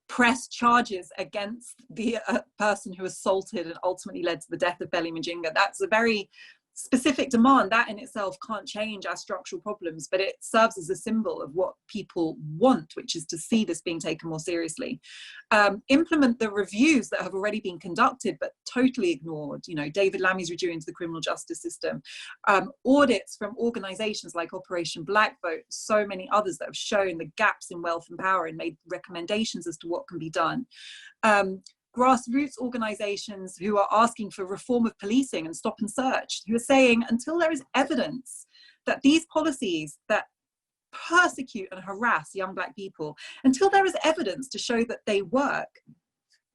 press charges against the person who assaulted and ultimately led to the death of Belly Majinga. That's a very specific demand. That in itself can't change our structural problems, but it serves as a symbol of what people want, which is to see this being taken more seriously. Implement the reviews that have already been conducted but totally ignored. You know, David Lammy's review into the criminal justice system, audits from organizations like Operation Black Vote, so many others that have shown the gaps in wealth and power and made recommendations as to what can be done. Grassroots organizations who are asking for reform of policing and stop and search, who are saying until there is evidence that these policies that persecute and harass young Black people, until there is evidence to show that they work,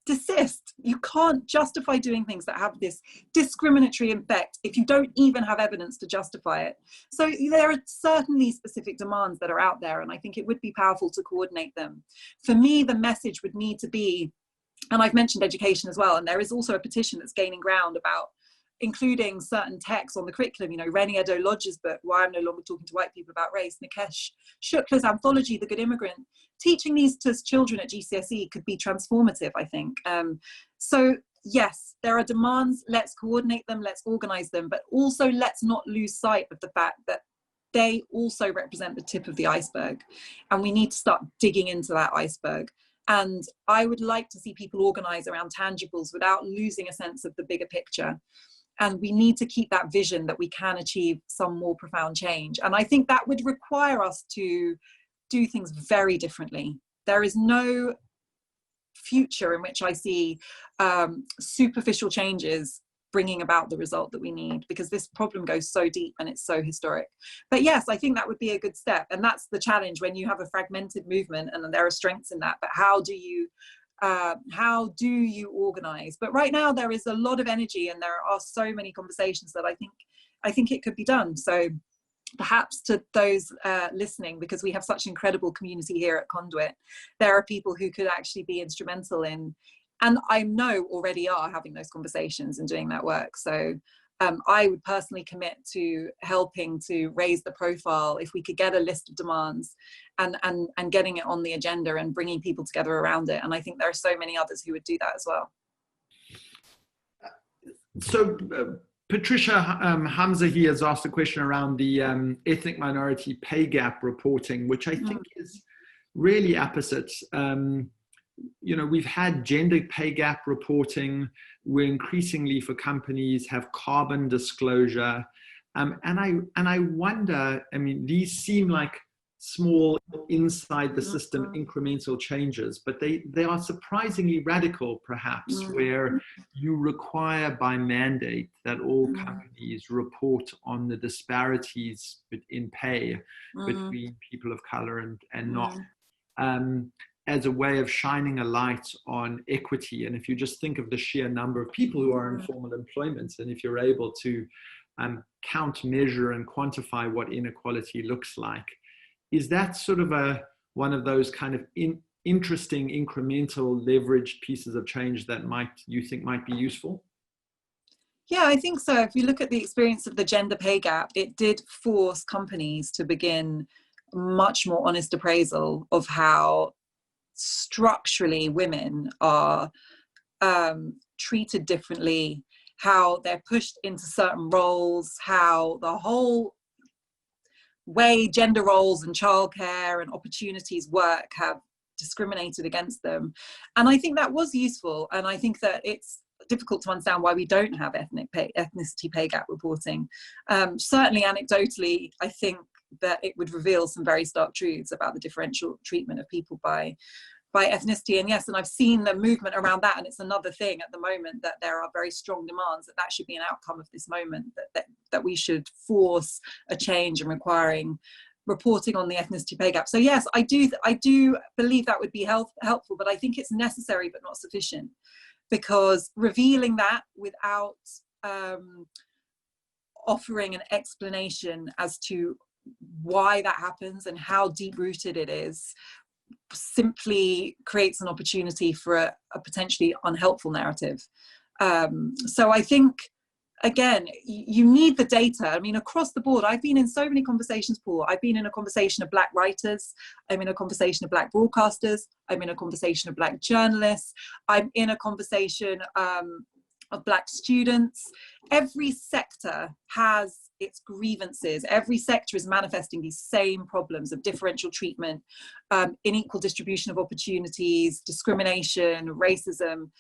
desist. You can't justify doing things that have this discriminatory effect if you don't even have evidence to justify it. So there are certainly specific demands that are out there, and I think it would be powerful to coordinate them. For me, the message would need to be, and I've mentioned education as well, and there is also a petition that's gaining ground about including certain texts on the curriculum. You know, Reni Eddo-Lodge's book, Why I'm No Longer Talking to White People About Race, Nikesh Shukla's anthology, The Good Immigrant. Teaching these to children at GCSE could be transformative, I think. So yes, there are demands, let's coordinate them, let's organize them, but also let's not lose sight of the fact that they also represent the tip of the iceberg, and we need to start digging into that iceberg. And I would like to see people organize around tangibles without losing a sense of the bigger picture. And we need to keep that vision that we can achieve some more profound change. And I think that would require us to do things very differently. There is no future in which I see superficial changes bringing about the result that we need, because this problem goes so deep and it's so historic. But yes, I think that would be a good step. And that's the challenge when you have a fragmented movement, and there are strengths in that, but how do you organize? But right now there is a lot of energy, and there are so many conversations that I think it could be done. So perhaps to those listening, because we have such an incredible community here at Conduit, there are people who could actually be instrumental in, and I know already are having those conversations and doing that work. So I would personally commit to helping to raise the profile if we could get a list of demands and getting it on the agenda and bringing people together around it. And I think there are so many others who would do that as well. So Patricia Hamza here has asked a question around the ethnic minority pay gap reporting, which I think is really apposite. You know, we've had gender pay gap reporting. We're increasingly, for companies, have carbon disclosure. And I wonder, I mean, these seem like small inside the system incremental changes, but they are surprisingly radical, perhaps, where you require by mandate that all companies report on the disparities in pay between people of color and not, as a way of shining a light on equity. And if you just think of the sheer number of people who are in formal employment, and if you're able to count, measure, and quantify what inequality looks like, is that sort of one of those kind of interesting incremental leveraged pieces of change that you think might be useful? Yeah, I think so. If you look at the experience of the gender pay gap, it did force companies to begin much more honest appraisal of how structurally women are treated differently, how they're pushed into certain roles, how the whole way gender roles and childcare and opportunities work have discriminated against them. And I think that was useful. And I think that it's difficult to understand why we don't have ethnicity pay gap reporting. Certainly anecdotally, I think that it would reveal some very stark truths about the differential treatment of people by ethnicity. And yes, and I've seen the movement around that, and it's another thing at the moment, that there are very strong demands that should be an outcome of this moment, that we should force a change in requiring reporting on the ethnicity pay gap. So yes, I do believe that would be helpful, but I think it's necessary but not sufficient, because revealing that without offering an explanation as to why that happens and how deep-rooted it is simply creates an opportunity for a potentially unhelpful narrative. So I think, again, you need the data. I mean, across the board, I've been in so many conversations, Paul. I've been in a conversation of Black writers. I'm in a conversation of Black broadcasters. I'm in a conversation of Black journalists. I'm in a conversation of Black students. Every sector has its grievances. Every sector is manifesting these same problems of differential treatment, unequal distribution of opportunities, discrimination, racism.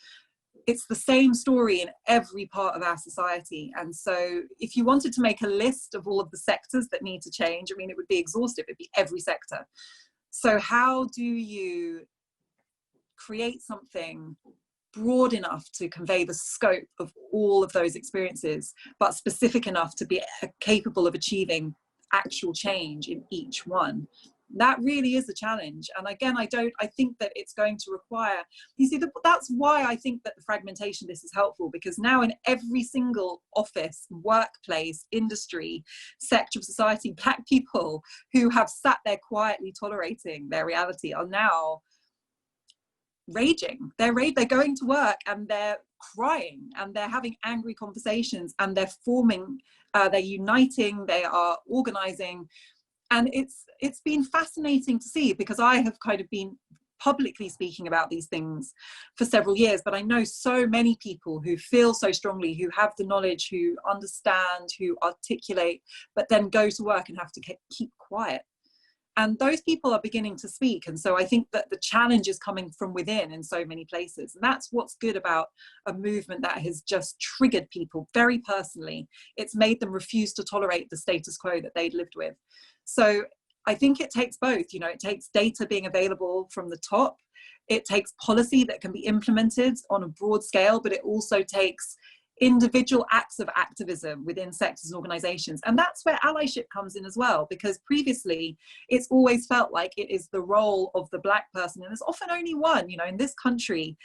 It's the same story in every part of our society. And so if you wanted to make a list of all of the sectors that need to change, I mean, it would be exhaustive. It'd be every sector. So how do you create something broad enough to convey the scope of all of those experiences, but specific enough to be capable of achieving actual change in each one? That really is a challenge. And again, I think that it's going to require, you see, that's why I think that the fragmentation of this is helpful, because now in every single office, workplace, industry, sector of society, Black people who have sat there quietly tolerating their reality are now raging. They're going to work and they're crying and they're having angry conversations and they're forming, they're uniting, they are organizing. And it's been fascinating to see, because I have kind of been publicly speaking about these things for several years, but I know so many people who feel so strongly, who have the knowledge, who understand, who articulate, but then go to work and have to keep quiet. And those people are beginning to speak. And so I think that the challenge is coming from within in so many places. And that's what's good about a movement that has just triggered people very personally. It's made them refuse to tolerate the status quo that they'd lived with. So I think it takes both. You know, it takes data being available from the top. It takes policy that can be implemented on a broad scale, but it also takes individual acts of activism within sectors and organizations. And that's where allyship comes in as well, because previously it's always felt like it is the role of the Black person, and there's often only one. You know, in this country,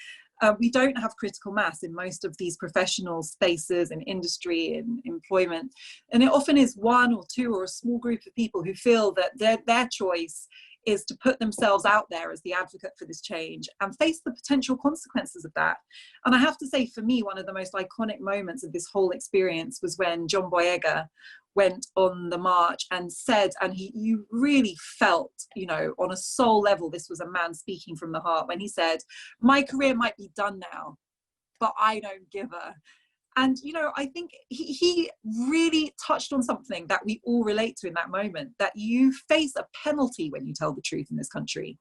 we don't have critical mass in most of these professional spaces in industry and employment. And it often is one or two or a small group of people who feel that their choice is to put themselves out there as the advocate for this change and face the potential consequences of that. And I have to say, for me, one of the most iconic moments of this whole experience was when John Boyega went on the march and said, and you really felt, you know, on a soul level, this was a man speaking from the heart, when he said, "My career might be done now, but I don't give a." And, you know, I think he really touched on something that we all relate to in that moment, that you face a penalty when you tell the truth in this country.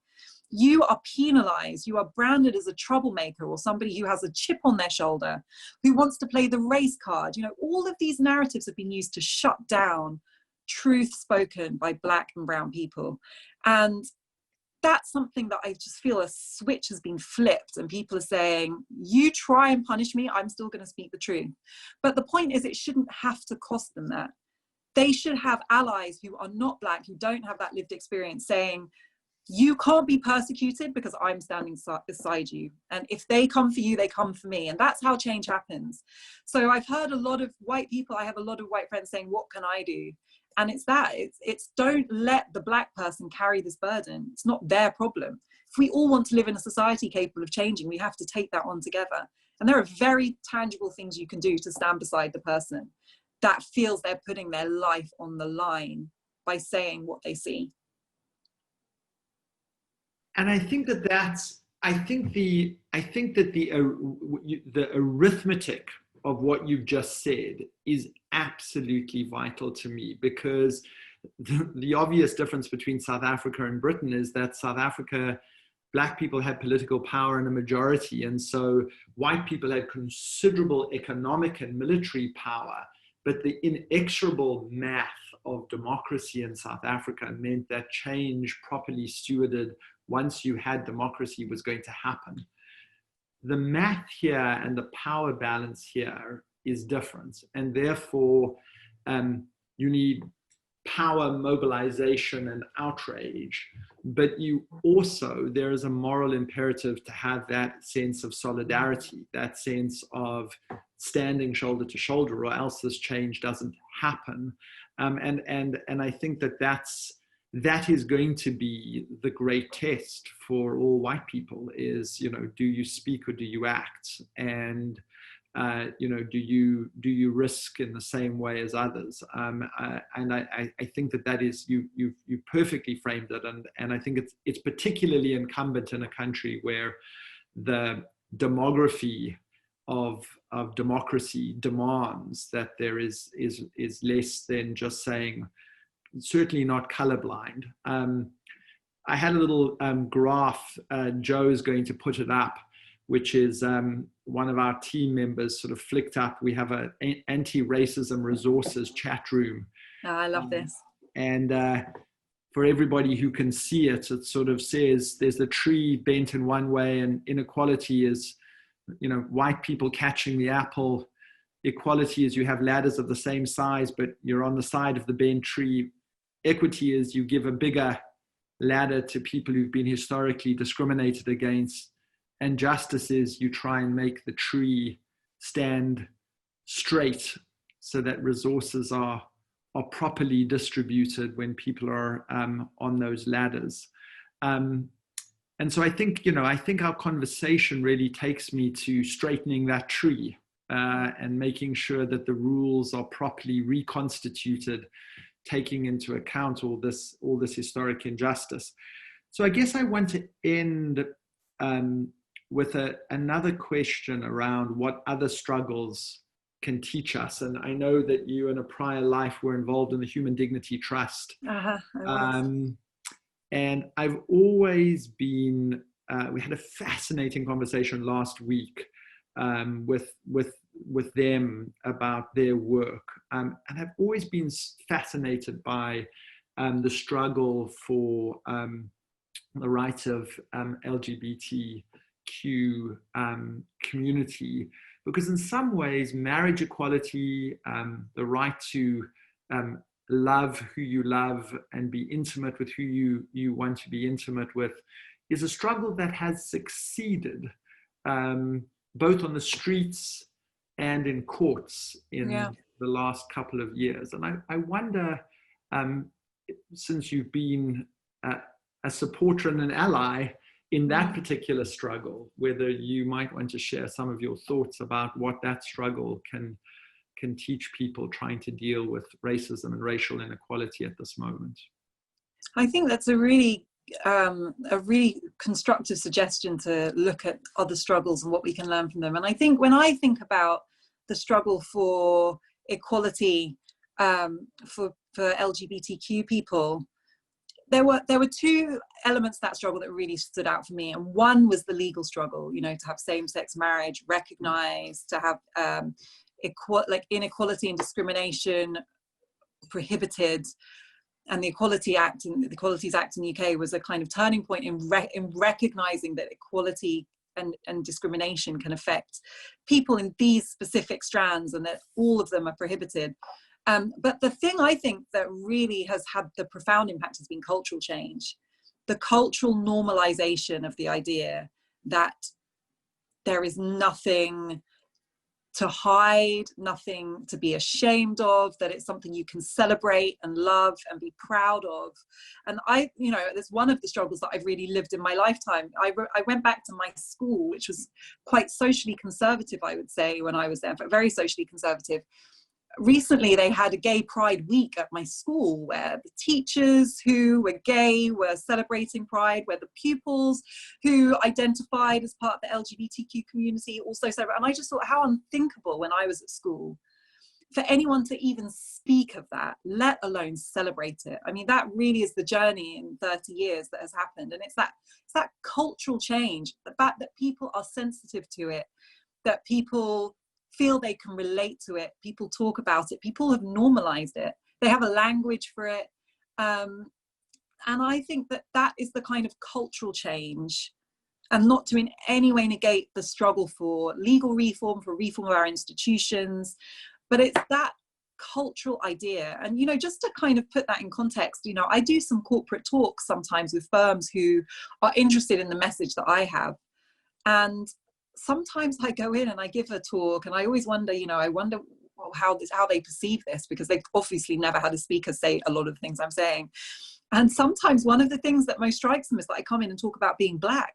You are penalized, you are branded as a troublemaker or somebody who has a chip on their shoulder, who wants to play the race card. You know, all of these narratives have been used to shut down truth spoken by Black and brown people. And that's something that I just feel a switch has been flipped, and people are saying, you try and punish me, I'm still going to speak the truth. But the point is, it shouldn't have to cost them that. They should have allies who are not Black, who don't have that lived experience, saying, you can't be persecuted because I'm standing beside you. And if they come for you, they come for me. And that's how change happens. So I've heard a lot of white people, I have a lot of white friends saying, what can I do? And it's that, it's don't let the Black person carry this burden. It's not their problem. if we all want to live in a society capable of changing, we have to take that on together. And there are very tangible things you can do to stand beside the person that feels they're putting their life on the line by saying what they see. And I think that the arithmetic of what you've just said is absolutely vital to me, because the obvious difference between South Africa and Britain is that South Africa, Black people had political power in a majority, and so white people had considerable economic and military power, but the inexorable math of democracy in South Africa meant that change properly stewarded once you had democracy was going to happen. The math here and the power balance here is different, and therefore you need power mobilization and outrage, but there is a moral imperative to have that sense of solidarity, that sense of standing shoulder to shoulder, or else this change doesn't happen. And I think that is going to be the great test for all white people is, do you speak or do you act? And, do you risk in the same way as others? And I think that is, you perfectly framed it. And I think it's particularly incumbent in a country where the demography of democracy demands that there is less than just saying, certainly not colorblind. I had a little graph, Joe is going to put it up, which is one of our team members sort of flicked up. We have an anti-racism resources chat room. Oh, I love this. And for everybody who can see it, it sort of says there's the tree bent in one way, and inequality is, white people catching the apple. Equality is you have ladders of the same size, but you're on the side of the bent tree. Equity is you give a bigger ladder to people who've been historically discriminated against. And justice is you try and make the tree stand straight so that resources are properly distributed when people are on those ladders. And so I think our conversation really takes me to straightening that tree and making sure that the rules are properly reconstituted, taking into account all this historic injustice. So I guess I want to end with another question around what other struggles can teach us. And I know that you in a prior life were involved in the Human Dignity Trust. And I've always been, we had a fascinating conversation last week with them about their work. And I've always been fascinated by the struggle for the rights of LGBTQ community, because in some ways marriage equality, the right to love who you love and be intimate with who you want to be intimate with, is a struggle that has succeeded both on the streets and in courts in the last couple of years. And I wonder, since you've been a supporter and an ally in that particular struggle, whether you might want to share some of your thoughts about what that struggle can teach people trying to deal with racism and racial inequality at this moment. I think that's a really constructive suggestion to look at other struggles and what we can learn from them. And I think when I think about the struggle for equality for LGBTQ people, there were two elements to that struggle that really stood out for me. And one was the legal struggle, to have same-sex marriage recognized, to have inequality and discrimination prohibited. And the Equalities Act in the UK was a kind of turning point in recognizing that equality and discrimination can affect people in these specific strands, and that all of them are prohibited. But the thing I think that really has had the profound impact has been cultural change, the cultural normalization of the idea that there is nothing to hide, nothing to be ashamed of, that it's something you can celebrate and love and be proud of. And it's one of the struggles that I've really lived in my lifetime. I went back to my school, which was quite socially conservative, I would say, when I was there, but very socially conservative. Recently, they had a gay pride week at my school where the teachers who were gay were celebrating pride, where the pupils who identified as part of the LGBTQ community also celebrate. And I just thought, how unthinkable when I was at school for anyone to even speak of that, let alone celebrate it. I mean, that really is the journey in 30 years that has happened. And it's that cultural change, the fact that people are sensitive to it, that people feel they can relate to it, people talk about it, people have normalized it, they have a language for it, and I think that is the kind of cultural change, and not to in any way negate the struggle for legal reform, for reform of our institutions, but it's that cultural idea. And just to kind of put that in context, I do some corporate talks sometimes with firms who are interested in the message that I have, and sometimes I go in and I give a talk and I always wonder, how they perceive this, because they've obviously never had a speaker say a lot of the things I'm saying. And sometimes one of the things that most strikes them is that I come in and talk about being Black.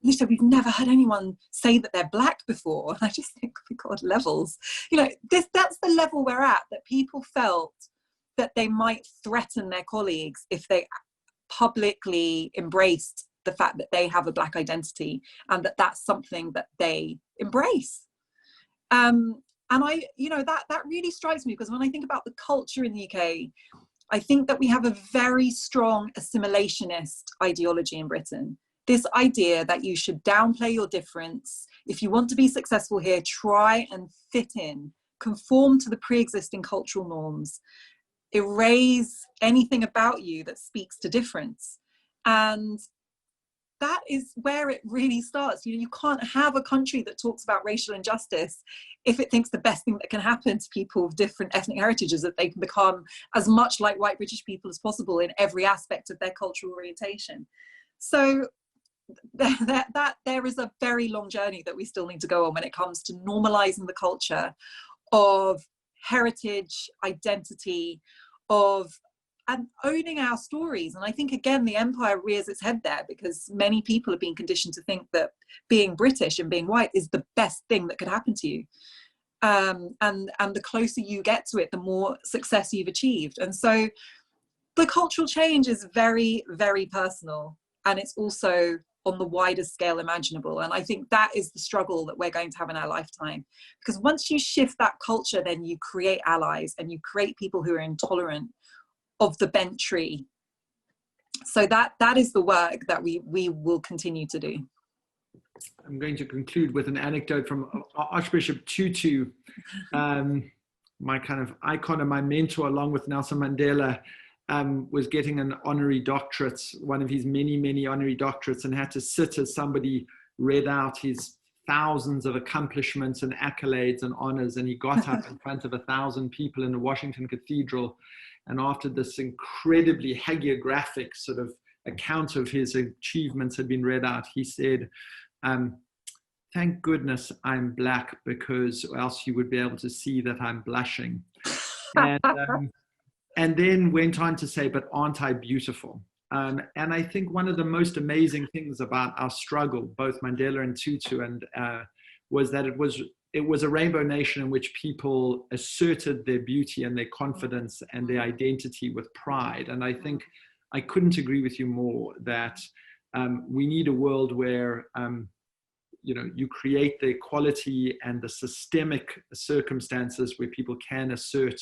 And they say, we've never had anyone say that they're Black before. And I just think, oh my God, levels. That's the level we're at, that people felt that they might threaten their colleagues if they publicly embraced the fact that they have a Black identity, and that's something that they embrace. And that really strikes me, because when I think about the culture in the UK, I think that we have a very strong assimilationist ideology in Britain. This idea that you should downplay your difference. If you want to be successful here, try and fit in, conform to the pre-existing cultural norms, erase anything about you that speaks to difference. And that is where it really starts. You can't have a country that talks about racial injustice if it thinks the best thing that can happen to people of different ethnic heritages is that they can become as much like white British people as possible in every aspect of their cultural orientation. So there is a very long journey that we still need to go on when it comes to normalizing the culture of heritage, identity, and owning our stories. And I think, again, the empire rears its head there, because many people have been conditioned to think that being British and being white is the best thing that could happen to you. And the closer you get to it, the more success you've achieved. And so the cultural change is very, very personal. And it's also on the widest scale imaginable. And I think that is the struggle that we're going to have in our lifetime. Because once you shift that culture, then you create allies and you create people who are intolerant of the bent tree. So that is the work that we will continue to do. I'm going to conclude with an anecdote from Archbishop Tutu, my kind of icon and my mentor, along with Nelson Mandela, was getting an honorary doctorate, one of his many, many honorary doctorates, and had to sit as somebody read out his thousands of accomplishments and accolades and honors. And he got up in front of 1,000 people in the Washington Cathedral. And after this incredibly hagiographic sort of account of his achievements had been read out, he said, thank goodness I'm Black, because else you would be able to see that I'm blushing. And then went on to say, but aren't I beautiful? And I think one of the most amazing things about our struggle, both Mandela and Tutu, was that it was a rainbow nation in which people asserted their beauty and their confidence and their identity with pride. And I think I couldn't agree with you more that we need a world where you create the equality and the systemic circumstances where people can assert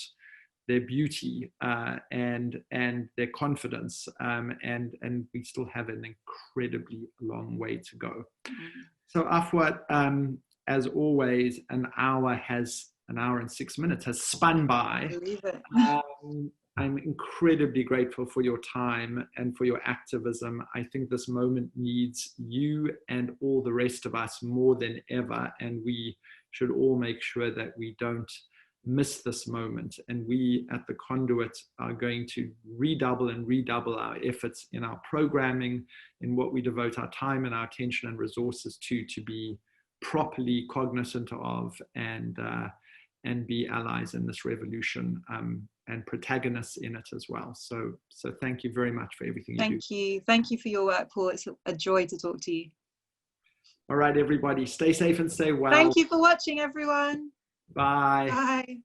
their beauty and their confidence, and we still have an incredibly long way to go. So Afua, as always, an hour and 6 minutes has spun by. I believe it. I'm incredibly grateful for your time and for your activism. I think this moment needs you and all the rest of us more than ever, and we should all make sure that we don't miss this moment. And we at the Conduit are going to redouble our efforts in our programming, in what we devote our time and our attention and resources to be properly cognizant of and be allies in this revolution, and protagonists in it as well. So thank you very much for everything you do. Thank you for your work, Paul. It's a joy to talk to you. All right, everybody, stay safe and stay well. Thank you for watching, everyone. Bye. Bye.